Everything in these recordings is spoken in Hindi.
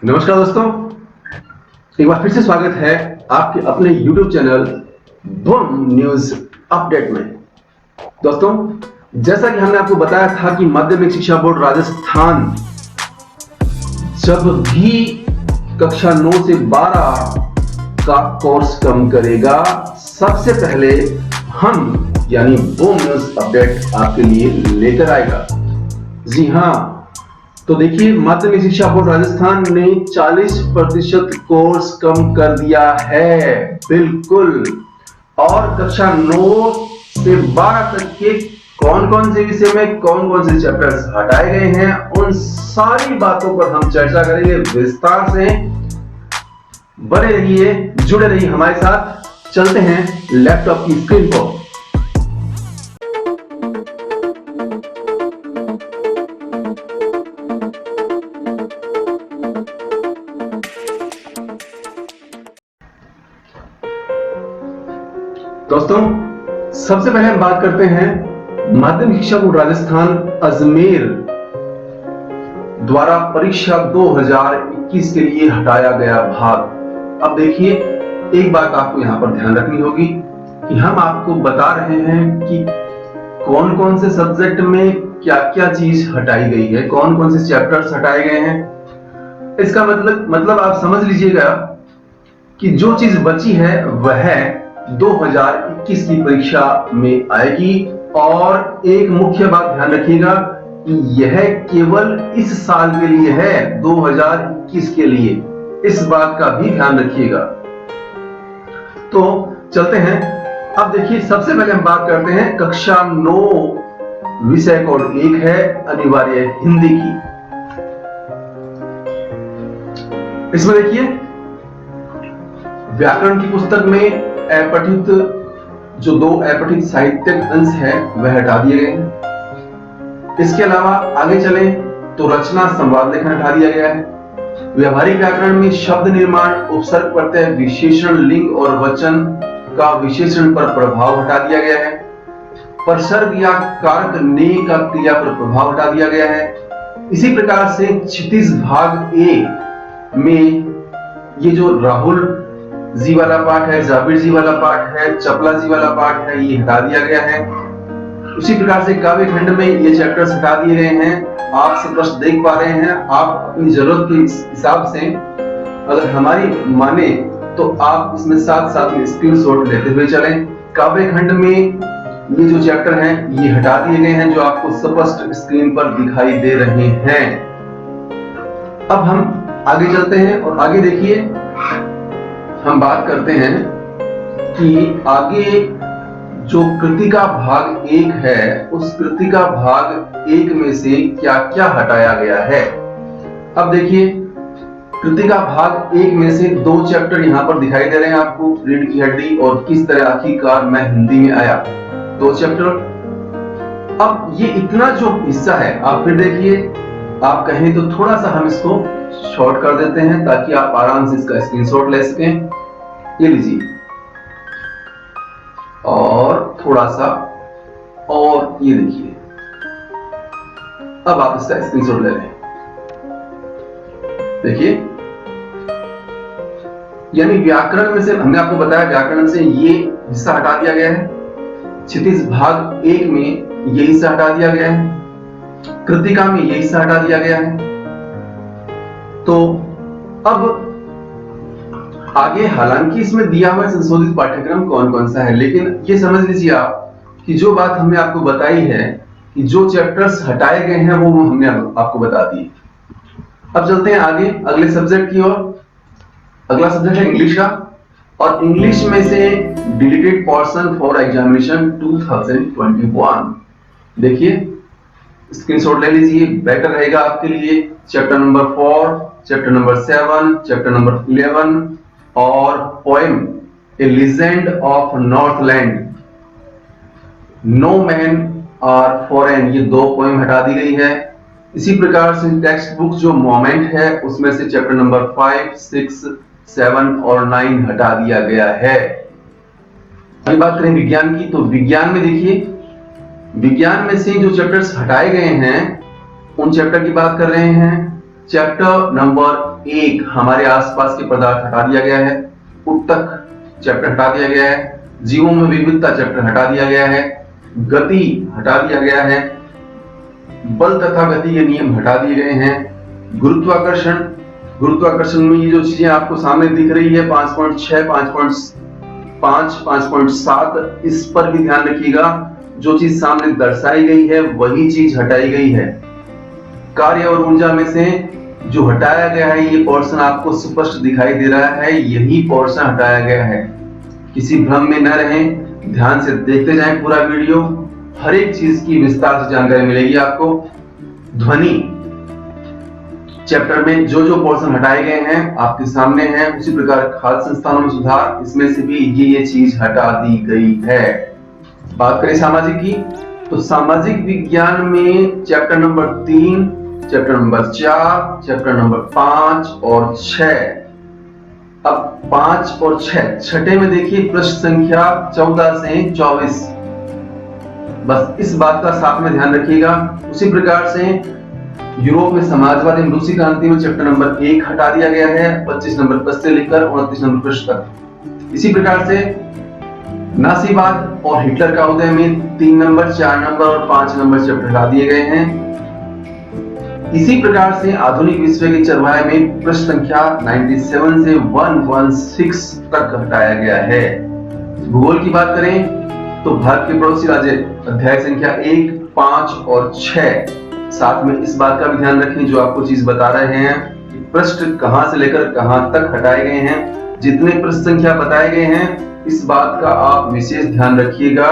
नमस्कार दोस्तों, एक बार फिर से स्वागत है आपके अपने YouTube channel boom news update में। दोस्तों, जैसा कि हमने आपको बताया था कि माध्यमिक शिक्षा बोर्ड राजस्थान जब भी कक्षा 9 से 12 का कोर्स कम करेगा, सबसे पहले हम यानी बूम न्यूज अपडेट आपके लिए लेकर आएगा। जी हाँ, तो देखिए, माध्यमिक शिक्षा बोर्ड राजस्थान ने 40% कोर्स कम कर दिया है, बिल्कुल। और कक्षा 9 से 12 तक के कौन कौन से विषय में कौन कौन से चैप्टर्स हटाए गए हैं, उन सारी बातों पर हम चर्चा करेंगे विस्तार से। बने रहिए, जुड़े रहिए हमारे साथ। चलते हैं लैपटॉप की स्क्रीन पर। दोस्तों, सबसे पहले हम बात करते हैं माध्यमिक शिक्षा बोर्ड राजस्थान अजमेर द्वारा परीक्षा 2021 के लिए हटाया गया भाग। अब देखिए, एक बात आपको यहां पर ध्यान रखनी होगी कि हम आपको बता रहे हैं कि कौन कौन से सब्जेक्ट में क्या क्या चीज हटाई गई है, कौन कौन से चैप्टर्स हटाए गए हैं। इसका मतलब आप समझ लीजिएगा कि जो चीज बची है वह 2021 की परीक्षा में आएगी। और एक मुख्य बात ध्यान रखिएगा कि यह केवल इस साल के लिए है, 2021 के लिए। इस बात का भी ध्यान रखिएगा। तो चलते हैं। अब देखिए, सबसे पहले हम बात करते हैं कक्षा 9 विषय कोड 1 है अनिवार्य हिंदी की। इसमें देखिए, व्याकरण की पुस्तक में अपठित जो 2 अपठित साहित्यिक अंश है वह हटा दिए गए हैं। इसके अलावा आगे चले तो रचना संवाद लेखन हटा दिया गया है। व्यवहारिक व्याकरण में शब्द निर्माण, उपसर्ग प्रत्यय, विशेषण, लिंग और वचन का विशेषण पर प्रभाव हटा दिया गया है। परसर्ग या कारक ने का क्रिया पर प्रभाव हटा दिया गया है। इसी प्रकार से क्षितिज भाग ए में ये जो राहुल जी वाला पाठ है, जाबिर जी वाला पाठ है, चपला जी वाला पाठ है, ये हटा दिया गया है। उसी प्रकार से काव्य खंड में ये चैप्टर्स हटा दिए गए हैं। आप सब प्रश्न देख पा रहे हैं। आप अपनी जरूरत के हिसाब से अगर हमारी माने तो आप इसमें साथ साथ में स्क्रीनशॉट लेते हुए चलें। काव्य खंड में ये जो चैप्टर हैं ये हटा दिए गए हैं, जो आपको स्पष्ट स्क्रीन पर दिखाई दे रहे हैं। अब हम आगे चलते हैं और आगे देखिए, हम बात करते हैं कि आगे जो कृतिका भाग 1 है, उस कृतिका भाग 1 में से क्या क्या हटाया गया है। अब देखिए, कृतिका भाग 1 में से 2 चैप्टर यहां पर दिखाई दे रहे हैं आपको, रीढ़ की हड्डी और किस तरह आखिरकार मैं हिंदी में आया, 2 चैप्टर। अब ये इतना जो हिस्सा है, आप फिर देखिए, आप कहें तो थोड़ा सा हम इसको शॉर्ट कर देते हैं ताकि आप आराम से इसका स्क्रीनशॉट ले सकें। ये लीजिए, और थोड़ा सा, और ये देखिए। अब आप इसका स्क्रीनशॉट ले लें। देखिए, यानी व्याकरण में से हमने आपको बताया, व्याकरण से ये हिस्सा हटा दिया गया है। क्षितिज भाग 1 में ये हिस्सा हटा दिया गया है। कृतिका में ये हिस्सा हटा दिया गया है। तो अब आगे, हालांकि इसमें दिया हुआ संशोधित पाठ्यक्रम कौन कौन सा है, लेकिन ये समझ लीजिए आप कि जो बात हमने आपको बताई है कि जो चैप्टर्स हटाए गए हैं वो हमने आपको बता दिए। अब चलते हैं आगे अगले सब्जेक्ट की ओर। अगला सब्जेक्ट है इंग्लिश का, और इंग्लिश में से डिलीटेड पोर्शन फॉर एग्जामिनेशन 2021। देखिए, स्क्रीनशॉट ले लीजिए, बेटर रहेगा आपके लिए। Chapter number 4, chapter number 7, chapter number 11 और poem a legend of northland, no man are foreign, ये 2 पोएम हटा दी गई है। इसी प्रकार से टेक्स्ट बुक जो मोमेंट है उसमें से चैप्टर नंबर 5, 6, 7 और 9 हटा दिया गया है। अभी बात करें विज्ञान की, तो विज्ञान में देखिए, विज्ञान में से जो चैप्टर्स हटाए गए हैं उन चैप्टर की बात कर रहे हैं। चैप्टर नंबर 1 हमारे आसपास के पदार्थ हटा दिया गया है। उत्तक चैप्टर हटा दिया गया है। जीवों में विविधता चैप्टर हटा दिया गया है। गति हटा दिया गया है। बल तथा गति के नियम हटा दिए गए हैं। गुरुत्वाकर्षण में ये जो चीजें आपको सामने दिख रही है 5.6, 5.5, 5.7, इस पर भी ध्यान रखिएगा। जो चीज सामने दर्शाई गई है वही चीज हटाई गई है। कार्य और ऊर्जा में से जो हटाया गया है ये पोर्शन आपको स्पष्ट दिखाई दे रहा है, यही पोर्शन हटाया गया है। किसी भ्रम में न रहें, ध्यान से देखते जाएं पूरा वीडियो, हर एक चीज की विस्तार से जानकारी मिलेगी आपको। ध्वनि चैप्टर में जो जो पोर्शन हटाए गए हैं आपके सामने हैं। उसी प्रकार खाद्य संस्थानों में सुधार, इसमें से भी ये चीज हटा दी गई है। बात करें सामाजिक की, तो सामाजिक विज्ञान में chapter number 3, chapter number 4, chapter number 5 और 6। अब 5 और 6, छठे में देखिए पृष्ठ संख्या 14 से 24। बस इस बात का साथ में ध्यान रखिएगा। उसी प्रकार से यूरोप में समाजवाद एवं रूसी क्रांति में चैप्टर नंबर 1 हटा दिया गया है 25 नंबर पृष्ठ से लेकर 29 नंबर पृष्ठ तक। इसी प्रकार से नासीवाद और हिटलर का उदय में 3 नंबर, 4 नंबर और 5 नंबर चैप्टर हटा दिए गए हैं। इसी प्रकार से आधुनिक विश्व के चरवाहे में पृष्ठ संख्या 97 से 116 तक हटाया गया है। भूगोल की बात करें तो भारत के पड़ोसी राज्य अध्याय संख्या 1, 5 और 6। साथ में इस बात का भी ध्यान रखें जो आपको चीज बता रहे हैं कि पृष्ठ कहां से लेकर कहां तक हटाए गए हैं। जितने पृष्ठ संख्या बताए गए हैं इस बात का आप विशेष ध्यान रखिएगा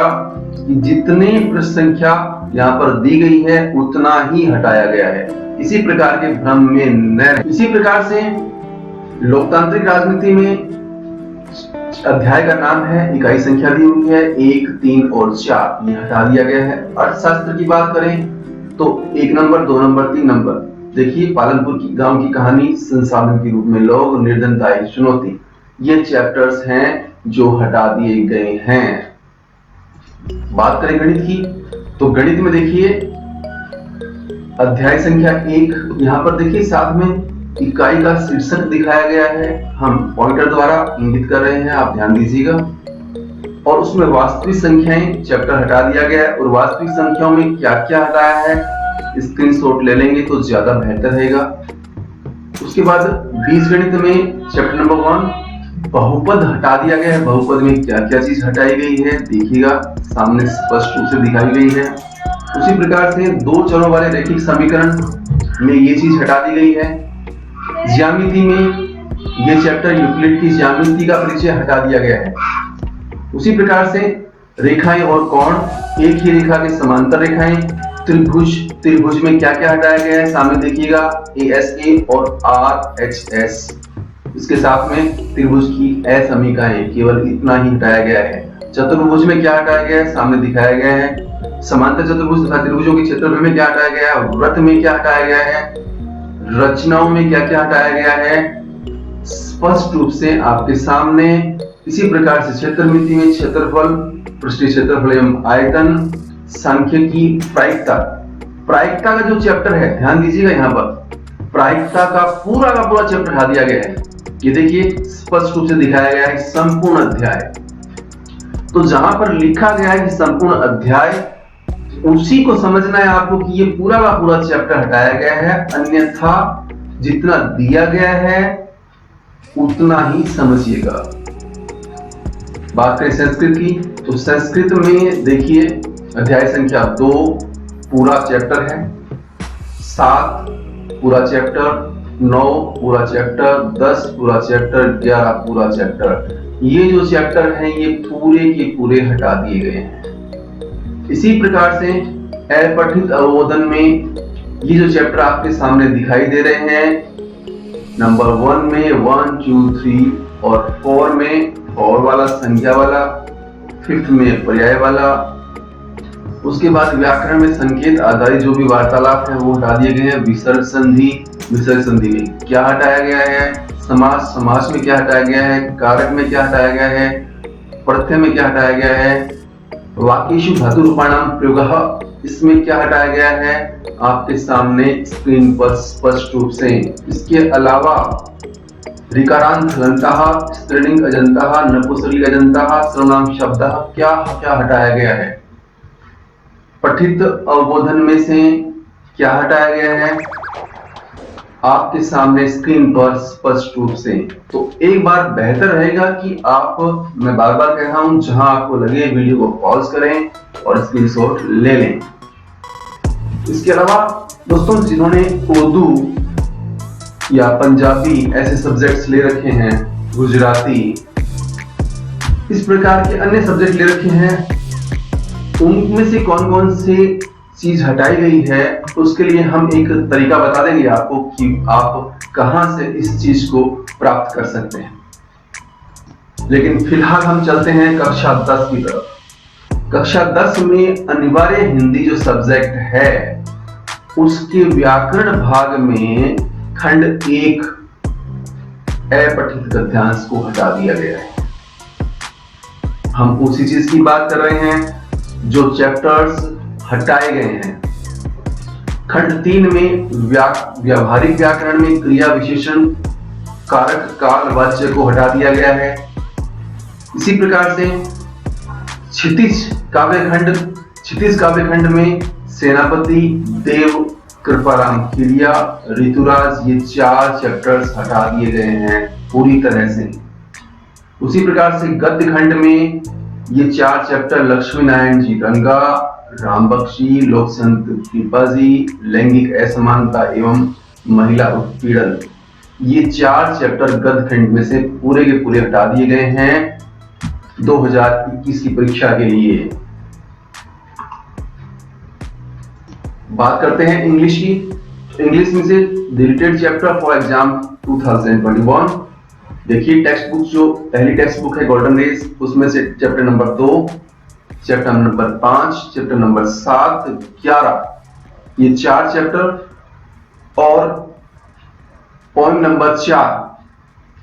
कि जितने पृष्ठ संख्या यहाँ पर दी गई है उतना ही हटाया गया है। इसी प्रकार के भ्रम में न रहें। इसी प्रकार से लोकतांत्रिक राजनीति में अध्याय का नाम है, इकाई संख्या दी हुई है 1, 3 और 4, ये हटा दिया गया है। अर्थशास्त्र की बात करें तो 1 नंबर, 2 नंबर, 3 नंबर देखिए, पालनपुर की गांव की कहानी, संसाधन के रूप में लोग, निर्धनता एक चुनौती, ये चैप्टर्स हैं जो हटा दिए गए हैं। बात करें गणित की, तो गणित में देखिए अध्याय संख्या 1, यहाँ पर देखिए साथ में इकाई का शीर्षक दिखाया गया है, हम पॉइंटर द्वारा इंगित कर रहे हैं, आप ध्यान दीजिएगा। और उसमें वास्तविक संख्याएं चैप्टर हटा दिया गया है। और वास्तविक संख्याओं में क्या क्या हटाया है स्क्रीनशॉट ले लेंगे तो ज्यादा बेहतर रहेगा। उसके बाद बीजगणित में चैप्टर नंबर 1 बहुपद हटा दिया गया है। बहुपद में क्या क्या चीज हटाई गई है देखिएगा, सामने स्पष्ट रूप से दिखाई गई है। उसी प्रकार से 2 चरों वाले रैखिक समीकरण में ये चीज हटा दी गई है। ज्यामिति में ये चैप्टर यूक्लिड की ज्यामिति का परिचय हटा दिया गया है। उसी प्रकार से रेखाएं और कोण, एक ही रेखा के समांतर रेखाएं, त्रिभुज में क्या क्या हटाया गया है सामने देखिएगा, ASA और RHS। इसके साथ में त्रिभुज की असमीकाएं, केवल इतना ही हटाया गया है। चतुर्भुज में क्या हटाया गया है सामने दिखाया गया है। समांतर चतुर्भुज तथा त्रिभुजों के क्षेत्रफल में क्या हटाया गया है, वृत्त में क्या हटाया गया है, रचनाओं में क्या क्या हटाया गया है, स्पष्ट रूप से आपके सामने। इसी प्रकार से क्षेत्रमिति में क्षेत्रफल, पृष्ठीय क्षेत्रफल एवं आयतन, सांख्यिकी, प्रायिकता का जो चैप्टर है ध्यान दीजिएगा, यहाँ पर प्रायिकता का पूरा चैप्टर हटा दिया गया है। ये देखिए स्पष्ट रूप से दिखाया गया है संपूर्ण अध्याय। तो जहां पर लिखा गया है कि संपूर्ण अध्याय, उसी को समझना है आपको कि ये पूरा का पूरा चैप्टर हटाया गया है, अन्यथा जितना दिया गया है उतना ही समझिएगा। बात करें संस्कृत की, तो संस्कृत में देखिए अध्याय संख्या 2 पूरा चैप्टर है, 7 पूरा चैप्टर, 9 पूरा चैप्टर, 10 पूरा चैप्टर, 11 पूरा चैप्टर। ये जो चैप्टर हैं ये पूरे के पूरे हटा दिए गए हैं। इसी प्रकार से अपठित अवबोधन में ये जो चैप्टर आपके सामने दिखाई दे रहे हैं, नंबर 1 में 1, 2, 3 और 4 में और वाला, संख्या वाला, 5th में पर्याय वाला। उसके बाद व्याकरण में संकेत आधारित जो भी वार्तालाप है वो हटा दिए गए हैं। विसर्ग संधि में क्या हटाया गया है, समास में क्या हटाया गया है, कारक में क्या हटाया गया है, प्रत्यय में क्या हटाया गया है, वाक्येषु धातु रूपाणाम प्रयोगः, इसमें क्या हटाया गया है आपके सामने स्क्रीन पर स्पष्ट रूप से। इसके अलावा ऋकारांत हलन्तः, स्त्रीलिंग अजन्तः, नपुंसकलिंग अजन्तः, सर्वनाम शब्दः, क्या क्या हटाया गया है। पठित अवबोधन में से क्या हटाया गया है आपके सामने स्क्रीन पर स्पष्ट रूप से। तो एक बार बेहतर रहेगा कि आप, मैं बार बार कह रहा हूं, जहां आपको लगे वीडियो को पॉज करें और स्क्रीनशॉट ले लें। इसके अलावा दोस्तों, जिन्होंने उर्दू या पंजाबी ऐसे सब्जेक्ट्स ले रखे हैं, गुजराती, इस प्रकार के अन्य सब्जेक्ट ले रखे हैं, उनमें से कौन कौन से चीज हटाई गई है, उसके लिए हम एक तरीका बता देंगे आपको कि आप कहां से इस चीज को प्राप्त कर सकते हैं। लेकिन फिलहाल हम चलते हैं कक्षा 10 की तरफ। कक्षा 10 में अनिवार्य हिंदी जो सब्जेक्ट है, उसके व्याकरण भाग में खंड 1 अपठित गद्यांश को हटा दिया गया है। हम उसी चीज की बात कर रहे हैं जो चैप्टर्स हटाए गए हैं। खंड 3 में व्यावहारिक व्याकरण में क्रिया विशेषण कारक काल वाच्य को हटा दिया गया है। इसी प्रकार से क्षितिज काव्यखंड में सेनापति, देव, कृपाराम किरिया, ऋतुराज, ये 4 चैप्टर्स हटा दिए गए हैं पूरी तरह से। उसी प्रकार से गद्य खंड में ये 4 चैप्टर लक्ष्मी नारायण जी रंगा, राम बख्शी, लोक संत कृपाजी, लैंगिक असमानता एवं महिला उत्पीड़न, ये 4 चैप्टर गद्य खंड में से पूरे के पूरे हटा दिए गए हैं 2021 की परीक्षा के लिए। बात करते हैं इंग्लिश की। इंग्लिश में से डिलीटेड चैप्टर फॉर एग्जाम 2021। देखिए टेक्स्ट बुक, जो पहली टेक्स्ट बुक है गोल्डन रेज, उसमें से chapter number 2, chapter number 5, chapter number 7, 11, ये 4 चैप्टर और पॉइंट नंबर 4,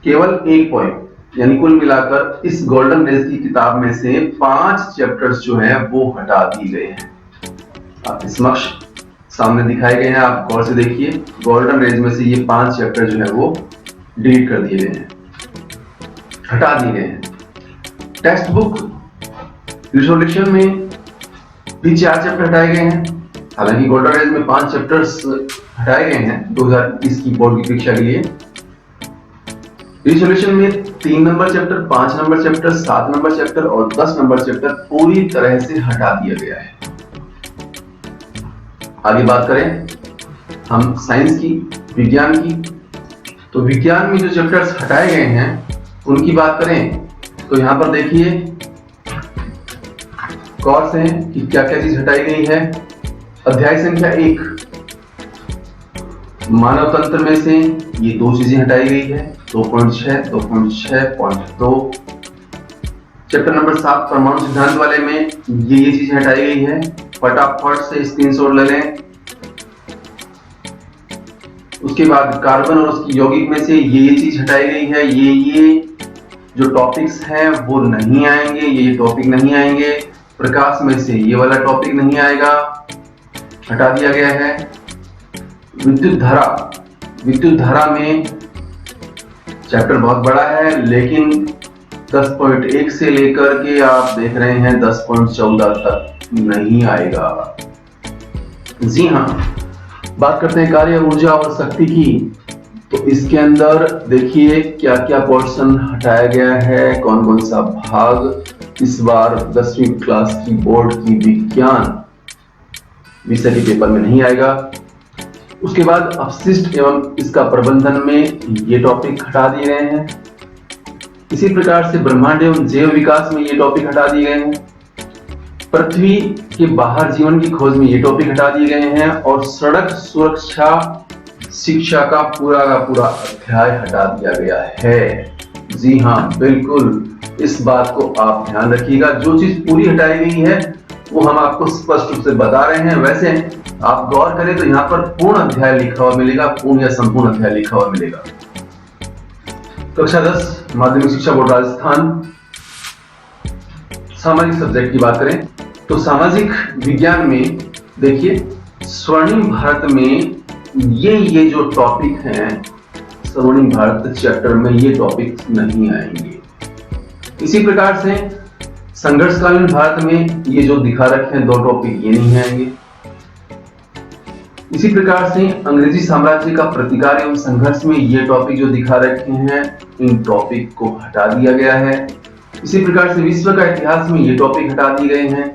केवल एक पॉइंट, यानी कुल मिलाकर इस गोल्डन रेज की किताब में से 5 चैप्टर्स जो हैं वो हटा दिए गए हैं। आपके समक्ष सामने दिखाए गए हैं, आप गौर से देखिए। गोल्डन रेज में से ये 5 चैप्टर जो है वो डिलीट कर दिए गए हैं, हटा दिए गए हैं। टेक्स्ट बुक रिजोल्यूशन में भी 4 चैप्टर हटाए गए हैं। हालांकि गोल्डन रेज में 5 चैप्टर्स हटाए गए हैं 2021 की बोर्ड की परीक्षा के लिए। रिजोल्यूशन में 3 number chapter, 5 number chapter, 7 number chapter और 10 नंबर चैप्टर पूरी तरह से हटा दिया गया है। आगे बात करें हम साइंस की, विज्ञान की, तो विज्ञान में जो चैप्टर्स हटाए गए हैं उनकी बात करें तो यहां पर देखिए गौर से कि क्या क्या चीज हटाई गई है। अध्याय संख्या 1 मानव तंत्र में से ये 2 चीजें हटाई गई है, 2.6, 2.6.2। चैप्टर नंबर 7 परमाणु सिद्धांत वाले में ये चीजें हटाई गई है, फटाफट से स्क्रीनशॉट ले लें। उसके बाद कार्बन और उसकी यौगिक में से ये चीज हटाई गई है, ये जो टॉपिक्स हैं वो नहीं आएंगे, ये टॉपिक नहीं आएंगे। प्रकाश में से ये वाला टॉपिक नहीं आएगा, हटा दिया गया है। विद्युत धारा में चैप्टर बहुत बड़ा है, लेकिन 10.1 से लेकर के आप देख रहे हैं 10.14 तक नहीं आएगा। जी हाँ, बात करते हैं कार्य, ऊर्जा और शक्ति की। तो इसके अंदर देखिए क्या क्या पोर्शन हटाया गया है, कौन कौन सा भाग इस बार 10वीं क्लास की बोर्ड की विज्ञान विषय के पेपर में नहीं आएगा। उसके बाद अपशिष्ट एवं इसका प्रबंधन में ये टॉपिक हटा दिए गए हैं। इसी प्रकार से ब्रह्मांड एवं जैव विकास में ये टॉपिक हटा दिए गए हैं। पृथ्वी के बाहर जीवन की खोज में ये टॉपिक हटा दिए गए हैं और सड़क सुरक्षा शिक्षा का पूरा अध्याय हटा दिया गया है। जी हाँ, बिल्कुल इस बात को आप ध्यान रखिएगा। जो चीज पूरी हटाई गई है वो हम आपको स्पष्ट रूप से बता रहे हैं। वैसे आप गौर करें तो यहाँ पर पूर्ण अध्याय लिखा हुआ मिलेगा, पूर्ण या संपूर्ण अध्याय लिखा हुआ मिलेगा। कक्षा 10 माध्यमिक शिक्षा बोर्ड राजस्थान, सामाजिक सब्जेक्ट की बात करें तो सामाजिक विज्ञान में देखिए स्वर्णिम भारत में ये जो टॉपिक हैं, स्वर्णिम भारत चैप्टर में ये टॉपिक नहीं आएंगे। इसी प्रकार से संघर्षकालीन भारत में ये जो दिखा रखे हैं 2 टॉपिक, ये नहीं आएंगे। इसी प्रकार से अंग्रेजी साम्राज्य का प्रतिकार एवं संघर्ष में ये टॉपिक जो दिखा रखे हैं, इन टॉपिक को हटा दिया गया है। इसी प्रकार से विश्व का इतिहास में ये टॉपिक हटा दिए गए हैं।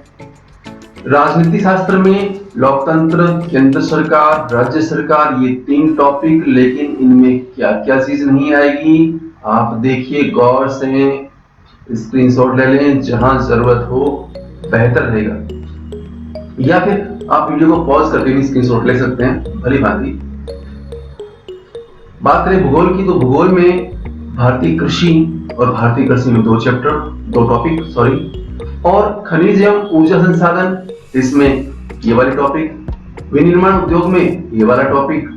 राजनीति शास्त्र में लोकतंत्र, केंद्र सरकार, राज्य सरकार, ये 3 टॉपिक, लेकिन इनमें क्या क्या चीज नहीं आएगी आप देखिए गौर से, स्क्रीनशॉट ले लें, जहां जरूरत हो बेहतर रहेगा, या फिर आप वीडियो को पॉज करके भी स्क्रीनशॉट ले सकते हैं, भली भांति। बात करें भूगोल की, तो भूगोल में भारतीय कृषि और भारतीय कृषि में 2 चैप्टर, 2 टॉपिक और खनिज एवं ऊर्जा संसाधन, इसमें ये वाले टॉपिक, विनिर्माण उद्योग में ये वाला टॉपिक,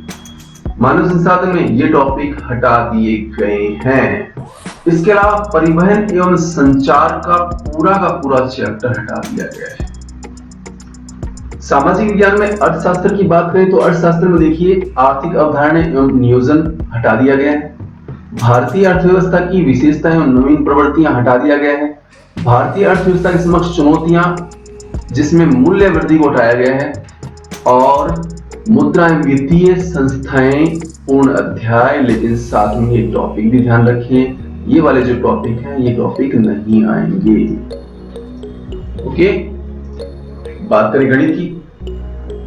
मानव संसाधन में ये टॉपिक हटा दिए गए हैं। इसके अलावा परिवहन एवं संचार का पूरा चैप्टर हटा दिया गया है। सामाजिक विज्ञान में अर्थशास्त्र की बात करें तो अर्थशास्त्र में देखिए आर्थिक अवधारणा एवं नियोजन हटा दिया गया है। भारतीय अर्थव्यवस्था की विशेषता एवं नवीन प्रवृत्तियां हटा दिया गया है। भारतीय अर्थव्यवस्था के समक्ष चुनौतियां, जिसमें मूल्य वृद्धि को हटाया गया है, और मुद्रा एवं वित्तीय संस्थाएं पूर्ण अध्याय, लेकिन साथ में ये टॉपिक भी ध्यान रखिए, ये वाले जो टॉपिक हैं ये टॉपिक नहीं आएंगे। ओके, बात करें गणित की,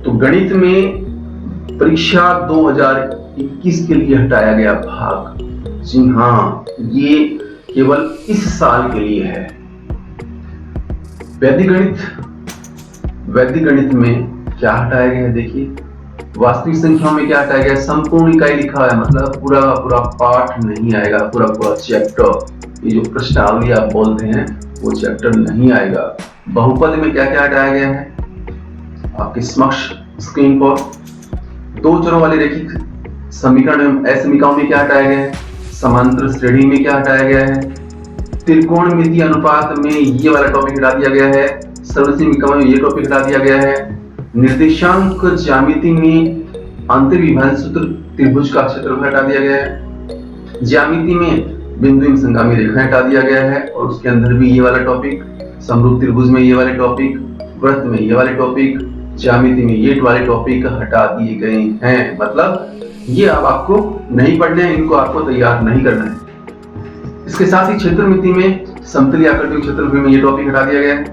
तो गणित में परीक्षा 2021 के लिए हटाया गया भाग, जी हाँ, ये केवल इस साल के लिए है। वैदिक गणित में क्या हटाया गया है देखिए, वास्तविक संख्याओं में क्या हटाया गया है, संपूर्ण इकाई लिखा है, मतलब पूरा पाठ नहीं आएगा, पूरा चैप्टर, ये जो प्रश्नावली आप बोलते हैं वो चैप्टर नहीं आएगा। बहुपद में क्या क्या हटाया गया है आपके समक्ष स्क्रीन पर, 2 चरों वाले रैखिक समीकरण एवं असमीकाओं में क्या हटाया गया है, समांतर श्रेणी में क्या हटाया गया है, त्रिकोणमितीय अनुपात में ये वाला टॉपिक हटा दिया गया है, सर्वसमीकरण में ये टॉपिक हटा दिया गया है, निर्देशांक ज्यामिति में अंतर्विभाजन सूत्र त्रिभुज का क्षेत्रफल हटा दिया गया है, ज्यामिति में बिंदु एवं संगामी रेखा हटा दिया गया है, और उसके अंदर भी ये वाला टॉपिक, समरूप त्रिभुज में ये वाले टॉपिक, वृत्त में ये वाले टॉपिक, ज्यामिति में ये वाले टॉपिक हटा दिए गए हैं। मतलब ये अब आपको नहीं पढ़ने हैं, इनको आपको तैयार नहीं करना है। इसके साथ ही क्षेत्रमिति में समतलीय आकृति क्षेत्रफल में ये टॉपिक हटा दिया गया है,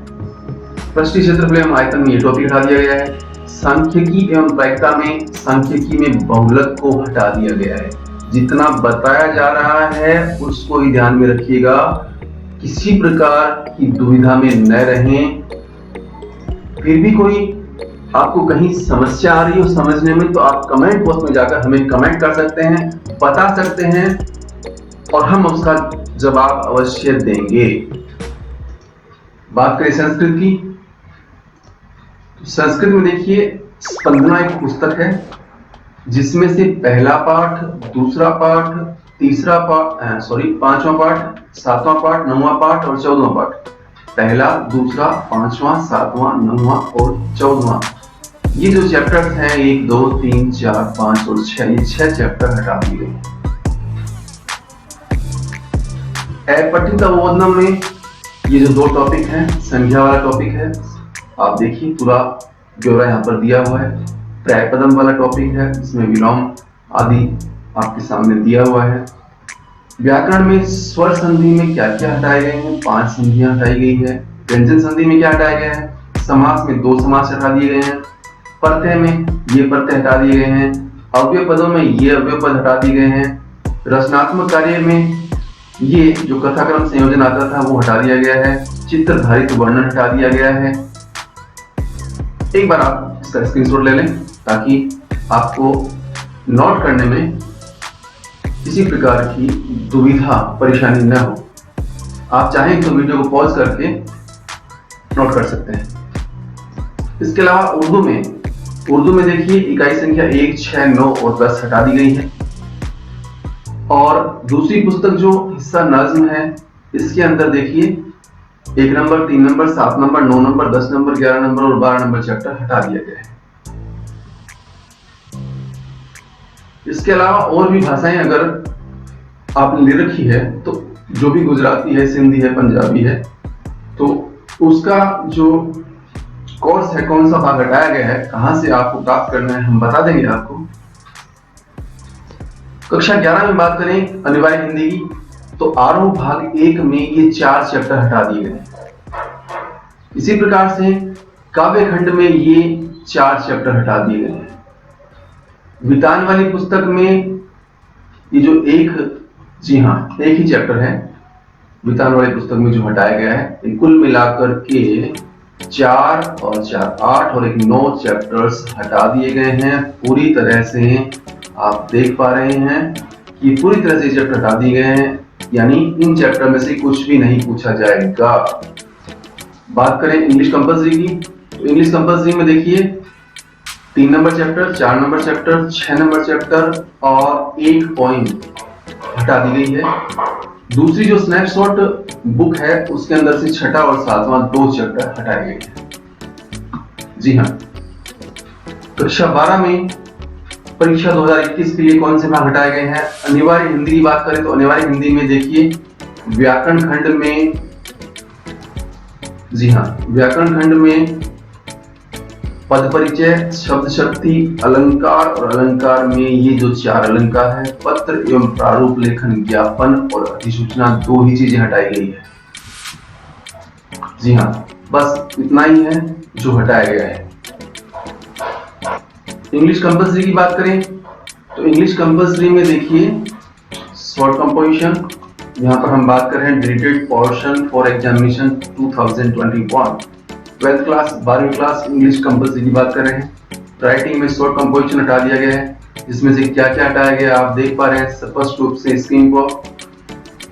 पृष्ठीय क्षेत्रफल एवं आयतन में ये टॉपिक हटा दिया गया है, सांख्यिकी एवं प्रायिकता में सांख्यिकी में बहुलक को हटा दिया गया है। जितना बताया जा रहा है उसको ही ध्यान में रखिएगा, किसी प्रकार की दुविधा में न रहें। फिर भी कोई आपको कहीं समस्या आ रही हो समझने में, तो आप कमेंट बॉक्स में जाकर हमें कमेंट कर सकते हैं, बता सकते हैं, और हम उसका जवाब अवश्य देंगे। बात करें संस्कृत की, संस्कृत में देखिए स्पंदना एक पुस्तक है, जिसमें से पहला पाठ, दूसरा पाठ, तीसरा पाठ, पांचवा पाठ, सातवां पाठ, 9वां पाठ और 14वां पाठ, पहला, दूसरा, 5वां, 7वां, 9वां और 14वां, ये जो चैप्टर्स हैं 1, 2, 3, 4, 5 और 6, ये 6 चैप्टर हटा दिए गए। अपठित अवबोधनम में ये जो 2 टॉपिक हैं, संख्या वाला टॉपिक है, आप देखिए पूरा ब्यौरा यहाँ पर दिया हुआ है। प्रायपदम वाला टॉपिक है, इसमें विलोम आदि आपके सामने दिया हुआ है। व्याकरण में स्वर संधि में क्या क्या हटाए गए हैं, 5 संधियां हटाई गई है। व्यंजन संधि में क्या हटाया गया है, समास में 2 समास हटा दिए गए हैं। प्रत्यय में ये प्रत्यय हटा दिए गए हैं। अव्यय पदों में ये अव्यय पद हटा दिए गए हैं। रचनात्मक कार्य में ये जो कथाक्रम संयोजन आता था वो हटा दिया गया है। चित्रधारित वर्णन हटा दिया गया है। एक बार आप इसका स्क्रीनशॉट ले लें ताकि आपको नोट करने में किसी प्रकार की दुविधा परेशानी न हो। आप चाहें तो वीडियो को पॉज करके नोट कर सकते हैं। इसके अलावा उर्दू में देखिए इकाई संख्या 1, 6, 9 और 10 हटा दी गई है। और दूसरी पुस्तक जो हिस्सा नज्म है, इसके अंदर देखिए 1 number, 3 number, 7 number, 9 number, 10 number, 11 number और 12 नंबर चैप्टर हटा दिया गया है। इसके अलावा और भी भाषाएं अगर आपने ले रखी है तो जो भी गुजराती है, सिंधी है, पंजाबी है, तो उसका जो कोर्स है, कौन सा भाग हटाया गया है, कहां से आपको प्राप्त करना है, हम बता देंगे आपको। कक्षा 11 में बात करें अनिवार्य हिंदी की, तो आरोह भाग 1 में ये 4 चैप्टर हटा दिए गए। इसी प्रकार से काव्य खंड में ये 4 चैप्टर हटा दिए गए हैं। वितान वाली पुस्तक में ये जो एक ही चैप्टर है वितान वाली पुस्तक में जो हटाया गया है, कुल मिलाकर के 4 और 4 8 और 1 9 चैप्टर्स हटा दिए गए हैं। पूरी तरह से आप देख पा रहे हैं कि पूरी तरह से चैप्टर हटा दिए गए हैं, यानी इन चैप्टर में से कुछ भी नहीं पूछा जाएगा। बात करें इंग्लिश कंपल्सरी की, तो इंग्लिश कंपल्सरी में देखिए 3 number chapter, 4 number chapter, 6 number chapter और 1 पोइम हटा दी गई है। दूसरी जो स्नैपशॉट बुक है उसके अंदर से 6वां और 7वां 2 चैप्टर हटाए गए हैं। जी हाँ, कक्षा 12 में परीक्षा 2021 के लिए कौन से भाग हटाए गए हैं? अनिवार्य हिंदी की बात करें तो अनिवार्य हिंदी में देखिए व्याकरण खंड में, जी हाँ, व्याकरण खंड में पद परिचय, शब्द शक्ति, अलंकार और अलंकार में ये जो 4 अलंकार है, पत्र एवं प्रारूप लेखन, ज्ञापन और अधिसूचना 2 ही चीजें हटाई गई है। जी हाँ, बस इतना ही है जो हटाया गया है। इंग्लिश कंपल्सरी की बात करें तो इंग्लिश कंपल्सरी में देखिए शॉर्ट कंपोजिशन, यहाँ पर हम बात कर रहे हैं deleted portion for examination 2021। 12th class 12वीं क्लास इंग्लिश कंपल्सरी की बात कर रहे हैं। राइटिंग में शॉर्ट कंपोजिशन हटा दिया गया है, जिसमें से क्या क्या हटाया गया आप देख पा रहे हैं स्पष्ट रूप से स्क्रीन पर।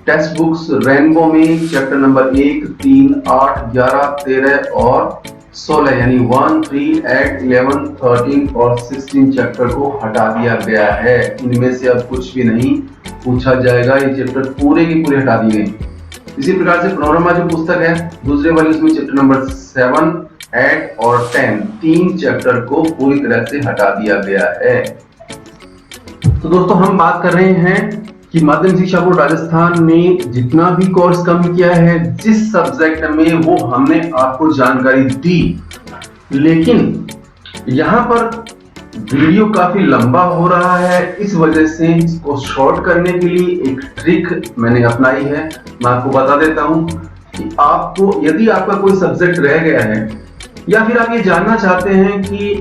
टेक्स्ट बुक्स रेनबो में चैप्टर नंबर 1, 3, 8, 11, 13 और 16 यानी 1, 3, 8, 11, 13 और 16 चैप्टर को हटा दिया गया है। इनमें से अब कुछ भी नहीं पूछा जाएगा, ये चैप्टर पूरे के पूरे हटा दिए गए। इसी प्रकार से पैनोरमा जो पुस्तक है दूसरे वाली, उसमें चैप्टर नंबर 7, 8 और 10 3 चैप्टर को पूरी तरह से हटा दिया गया है। तो दोस्तों हम बात कर रहे हैं कि माध्यमिक शिक्षा बोर्ड राजस्थान ने जितना भी कोर्स कम किया है, जिस सब्जेक्ट में वो हमने आपको जानकारी दी, लेकिन यहाँ पर वीडियो काफी लंबा हो रहा है, इस वजह से इसको शॉर्ट करने के लिए एक ट्रिक मैंने अपनाई है। मैं आपको बता देता हूं कि आपको यदि आपका कोई सब्जेक्ट रह गया है या फिर आप ये जानना चाहते हैं कि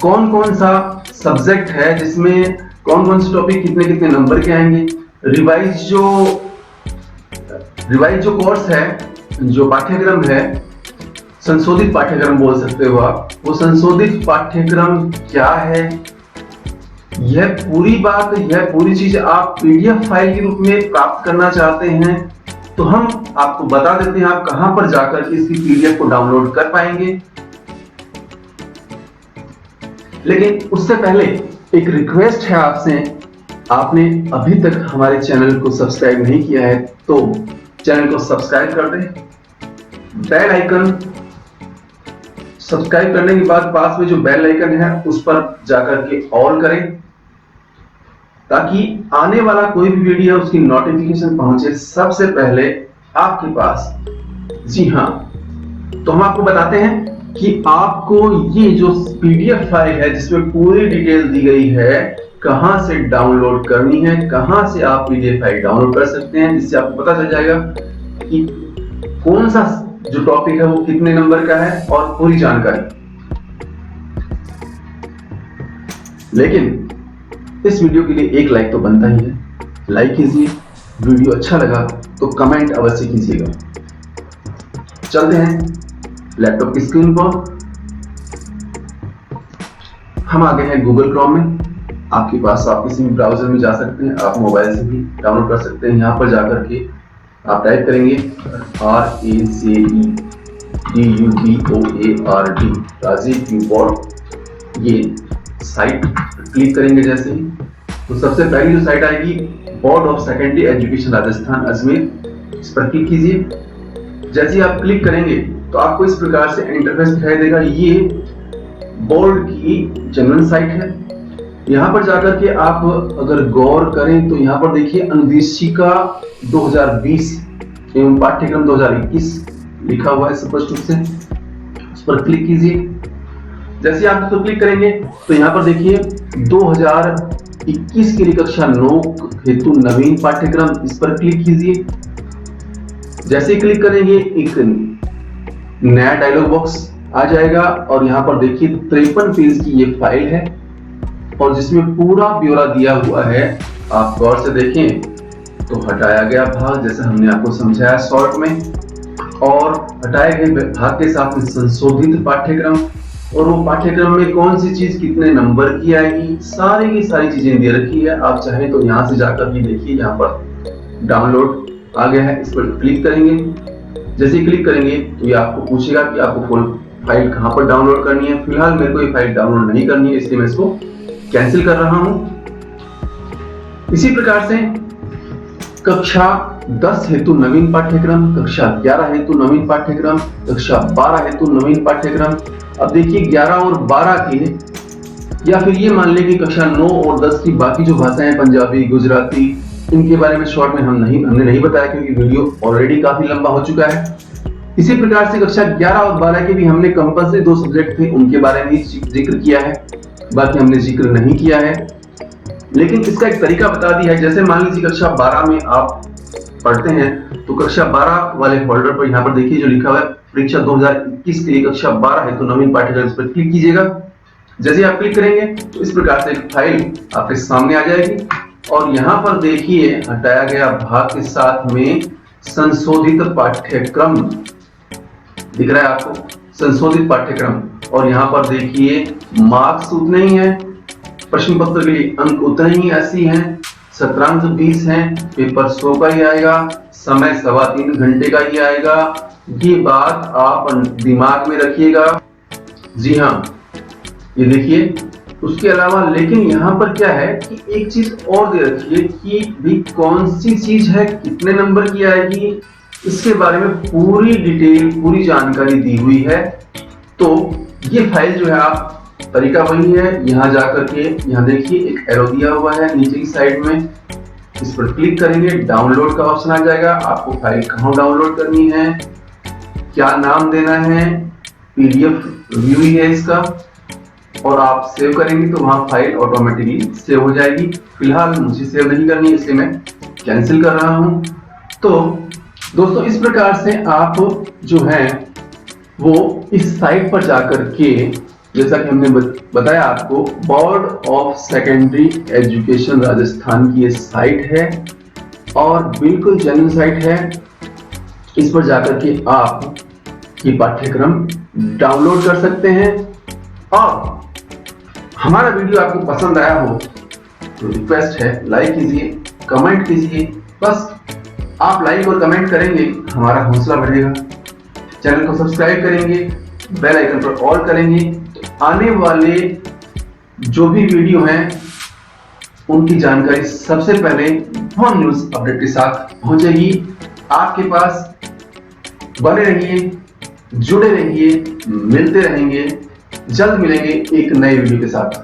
कौन कौन सा सब्जेक्ट है जिसमें कौन कौन से टॉपिक कितने कितने नंबर के आएंगे, रिवाइज जो कोर्स है, जो पाठ्यक्रम है, संशोधित पाठ्यक्रम बोल सकते हो आप, वो संशोधित पाठ्यक्रम क्या है, यह पूरी चीज आप पीडीएफ फाइल के रूप में प्राप्त करना चाहते हैं, तो हम आपको बता देते हैं आप कहां पर जाकर इसकी पीडीएफ को डाउनलोड कर पाएंगे। लेकिन उससे पहले एक रिक्वेस्ट है आपसे, आपने अभी तक हमारे चैनल को सब्सक्राइब नहीं किया है तो चैनल को सब्सक्राइब कर दें। बेल आइकन सब्सक्राइब करने के बाद पास में जो बेल आइकन है उस पर जाकर के ऑल करें, ताकि आने वाला कोई भी वीडियो उसकी नोटिफिकेशन पहुंचे सबसे पहले आपके पास। जी हाँ, तो हम आपको बताते हैं कि आपको ये जो पीडीएफ फाइल है जिसमें पूरी डिटेल दी गई है, कहां से डाउनलोड करनी है, कहां से आप पीडीएफ फाइल डाउनलोड कर सकते हैं, जिससे आपको पता चल जाएगा कि कौन सा जो टॉपिक है वो कितने नंबर का है और पूरी जानकारी। लेकिन इस वीडियो के लिए एक लाइक तो बनता ही है, लाइक कीजिए। वीडियो अच्छा लगा तो कमेंट अवश्य कीजिएगा। चलते हैं लैपटॉप की स्क्रीन पर, हम आ गए हैं गूगल क्रोम में। आपके पास आप किसी भी ब्राउजर में जा सकते हैं, आप मोबाइल से भी डाउनलोड कर सकते हैं। यहाँ पर जाकर के आप टाइप करेंगे RACEDUBOARD राजीव क्यू बोर्ड, ये साइट क्लिक करेंगे जैसे ही, तो सबसे पहली जो साइट आएगी board of secondary education Rajasthan Ajmer, इस पर क्लिक कीजिए। जैसे ही आप क्लिक करेंगे तो आपको इस प्रकार से इंटरफेस दिखाई देगा। ये बोर्ड की जनरल साइट है। यहाँ पर जाकर के आप अगर गौर करें तो यहाँ पर देखिए अनुदेशिका 2020 एवं पाठ्यक्रम 2021 लिखा हुआ है स्पष्ट रूप से। उस पर क्लिक कीजिए। जैसे ही आप उस पर क्लिक करेंगे तो यहाँ पर देखिए 2021 के लिए कक्षा 9 हेतु नवीन पाठ्यक्रम, इस पर क्लिक कीजिए। जैसे ही क्लिक करेंगे एक नया डायलॉग बॉक्स आ जाएगा और यहाँ पर देखिए 53 पेज की ये फाइल है और जिसमें पूरा ब्यौरा दिया हुआ है। आप गौर से देखें तो हटाया गया भाग जैसे हमने आपको समझाया शॉर्ट में, और हटाए गए भाग के साथ में संशोधित पाठ्यक्रम और वो पाठ्यक्रम में कौन सी चीज कितने नंबर की आएगी, सारी की सारी चीजें दे रखी है। आप चाहें तो यहाँ से जाकर भी देखिए, यहाँ पर डाउनलोड आ गया है, इस पर क्लिक करेंगे। जैसे ही क्लिक करेंगे तो ये आपको पूछेगा कि आपको फुल फाइल कहाँ पर डाउनलोड करनी है। फिलहाल मेरे को ये फाइल डाउनलोड नहीं करनी है, इसलिए मैं इसको कैंसिल कर रहा हूं। इसी प्रकार से कक्षा 10 हेतु नवीन पाठ्यक्रम, कक्षा 11 हेतु नवीन पाठ्यक्रम, कक्षा 12 हेतु नवीन पाठ्यक्रम। अब देखिए 11 और 12 के, या फिर ये मान लें कि कक्षा 9 और 10 की बाकी जो भाषाएं हैं, पंजाबी, गुजराती, इनके बारे में शॉर्ट में हमने नहीं बताया क्योंकि वीडियो ऑलरेडी काफी लंबा हो चुका है। इसी प्रकार से कक्षा 11 और 12 के भी हमने कंपल्सरी 2 सब्जेक्ट थे, उनके बारे में जिक्र किया है, बाकी हमने जिक्र नहीं किया है। लेकिन इसका एक तरीका बता दिया है। जैसे मान लीजिए कक्षा 12 में आप पढ़ते हैं तो कक्षा 12 वाले फोल्डर पर यहाँ पर देखिए जो लिखा हुआ है परीक्षा 2021 के लिए कक्षा 12 है तो नवीन पाठ्यक्रम, इस पर क्लिक कीजिएगा। जैसे आप क्लिक करेंगे तो इस प्रकार से एक फाइल आपके सामने आ जाएगी और यहाँ पर देखिए हटाया गया भाग के साथ में संशोधित पाठ्यक्रम दिख रहा है आपको, संशोधित पाठ्यक्रम। और यहाँ पर देखिए मार्क्स उतने ही हैं, प्रश्न पत्र के लिए अंक उतने ही ऐसी हैं, शतरांश 20 हैं, पेपर 100 का ही आएगा, समय 3.25 घंटे का ही आएगा। ये बात आप दिमाग में रखिएगा। जी हाँ, ये देखिए। उसके अलावा लेकिन यहाँ पर क्या है कि एक चीज और दे रखी है कि भी कौन सी चीज है, कितने नंबर की आएगी, इसके बारे में पूरी डिटेल, पूरी जानकारी दी हुई है। तो ये फाइल जो है, आप तरीका वही है, यहाँ जाकर के यहाँ देखिए एक एरो दिया हुआ है नीचे की साइड में, इस पर क्लिक करेंगे, डाउनलोड का ऑप्शन आ जाएगा। आपको फाइल कहाँ डाउनलोड करनी है, क्या नाम देना है, पीडीएफ व्यू ही है इसका, और आप सेव करेंगे तो वहां फाइल ऑटोमेटिकली सेव हो जाएगी। फिलहाल मुझे सेव नहीं करनी है, इसलिए मैं कैंसिल कर रहा हूं। तो दोस्तों इस प्रकार से आप जो है वो इस साइट पर जाकर के, जैसा कि हमने बताया आपको, board of secondary education Rajasthan की ये साइट है और बिल्कुल जेन्युइन साइट है। इस पर जाकर के आप ये पाठ्यक्रम डाउनलोड कर सकते हैं। और हमारा वीडियो आपको पसंद आया हो तो रिक्वेस्ट है लाइक कीजिए, कमेंट कीजिए। बस आप लाइक और कमेंट करेंगे हमारा हौसला बढ़ेगा। चैनल को सब्सक्राइब करेंगे, बेल आइकन पर ऑल करेंगे तो आने वाले जो भी वीडियो हैं उनकी जानकारी सबसे पहले होम न्यूज अपडेट के साथ पहुंचेगी आपके पास। बने रहिए, जुड़े रहिए, मिलते रहेंगे, जल्द मिलेंगे एक नए वीडियो के साथ।